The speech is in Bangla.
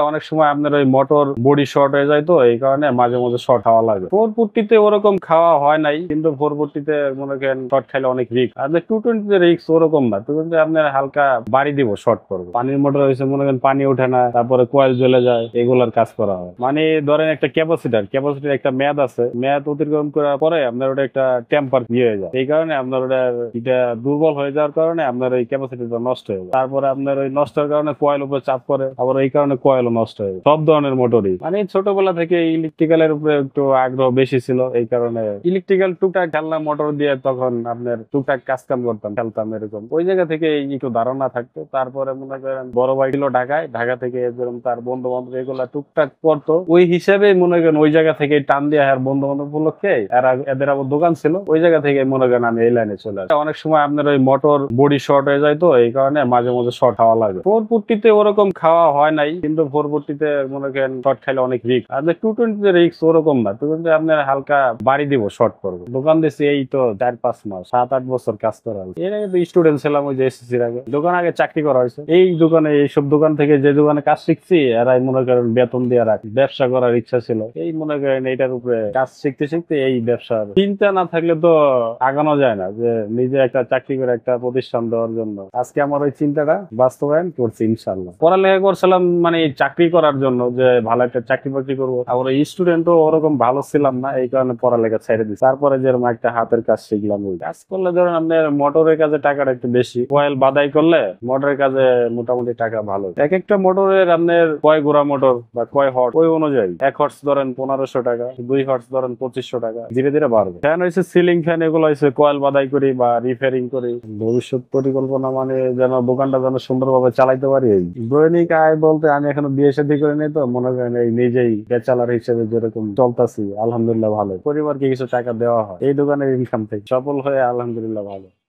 অনেক সময় আপনার ওই মোটর বডি শর্ট হয়ে যায়, তো এই কারণে মাঝে মাঝে শর্ট খাওয়া লাগে। 440 ওরকম খাওয়া হয় নাই, কিন্তু 440 মনে করেন শর্ট খাইলে অনেক রিস্ক। আর 220 রিস্ক ওরকম না, 220 আপনার হালকা বাড়ি দিব শর্ট করবো। পানির মোটর হয়েছে মনে করেন পানি ওঠে না, তারপরে কয়েল জ্বলে যায়, এগুলার কাজ করা হয়। মানে ধরেন একটা ক্যাপাসিটির একটা মেয়াদ আছে, মেয়াদ অতিক্রম করার পরে আপনার ওটা একটা টেম্পার হয়ে যায়। এই কারণে আপনার ওটা এটা দুর্বল হয়ে যাওয়ার কারণে আপনার ওই ক্যাপাসিটিটা নষ্ট হয়ে যায়। তারপরে আপনার ওই নষ্টের কারণে কয়েল উপরে চাপ করে, আবার এই কারণে কয়েল নষ্ট হয়ে যায়। সব ধরনের মোটরই মানে ছোটবেলা থেকে ইলেকট্রিক্যালের উপরে একটু আগ্রহ বেশি ছিল, এই কারণে ইলেকট্রিক্যাল টুকটাক খেলনা মোটর দিয়ে তখন আপনার টুকটাক কাজ কাম করতাম, খেলতাম এরকম। ওই জায়গা থেকে একটু ধারণা থাকতো। তারপরে মনে করেন বড় ভাই ছিল ঢাকায়, ঢাকা থেকে যেরকম তার বন্ধু বান্ধব এগুলা টুকটাক করতো, ওই হিসাবে মনে করেন ওই জায়গা থেকে টান দিয়ে আর বন্ধু বান্ধব উপলক্ষে এদের আবার দোকান ছিল, ওই জায়গা থেকে মনে করেন আমি এই লাইনে চলে আসি। অনেক সময় আপনার ওই মোটর বডি শর্ট হয়ে যায়, তো এই কারণে মাঝে মাঝে শর্ট খাওয়া লাগে। 440 ওরকম খাওয়া হয় নাই, কিন্তু 440 মনে করেন শর্ট খাইলে অনেক রিস্ক। আর 220 রিস্ক ওরকম না, 220 আপনার হালকা বাড়ি দিব শর্ট করবো। দোকান দিচ্ছি এই তো 4-5 মাস, 7-8 বছর কাজ করা হয়েছে। এর আগে তো স্টুডেন্ট ছিলাম, ওই যে এসএসসির আগে দোকান আগে চাকরি করা হয়েছে। এই দোকানে এইসব দোকান থেকে যে দোকানে কাজ শিখছি, এরাই মনে করেন বেতন দিয়ে রাখ। ব্যবসা করার ইচ্ছা ছিল, এই মনে করেন এইটার উপরে কাজ শিখতে শিখতে এই ব্যবসার চিন্তা না থাকলে তো আগানো যায় না, যে নিজে একটা চাকরি করে একটা প্রতিষ্ঠান দেওয়ার জন্য। আজকে আমার ওই চিন্তাটা বাস্তবায়ন করছি ইনশাল্লাহ। পড়ালেখা করছিলাম মানে চাকরি করার জন্য, যে ভালো একটা চাকরি বাকরি করবো। আবার স্টুডেন্টও ওরকম ভালো ছিলাম না, এই কারণে পড়ালেখা ছেড়ে দিচ্ছি। তারপরে যেরকম একটা হাতের কাজ শিখলাম, ওই কাজ করলে ধরেন আপনার মোটরের কাজে টাকাটা একটু বেশি, কয়েল বাদাই করলে মোটরের কাজে মোটামুটি টাকা ভালো। এক একটা মোটরের আপনার কয় গোড়া মোটর বা কয় হর্স, ওই অনুযায়ী 1 হর্স ধরেন 1500 টাকা, 2 হর্স ধরেন 2500 টাকা, ধীরে ধীরে বাড়বে। ফ্যান হয়েছে সিলিং ফ্যান, এগুলো হয়েছে কয়েল বাদাই করি বা রিপেয়ারিং করি। ভবিষ্যৎ পরিকল্পনা মানে যেন দোকানটা যেন সুন্দরভাবে চালাইতে পারি। এই দৈনিক আয় বলতে আমি এখনো বিয়ে শাদী করে নেই, তো মনে করেন এই নিজেই ব্যাচেলার হিসেবে যেরকম চলতেছি, আলহামদুলিল্লাহ ভালো। পরিবারকে কিছু টাকা দেওয়া হয় এই দোকানের ইনকাম থেকে, সফল হয়ে আলহামদুলিল্লাহ ভালো।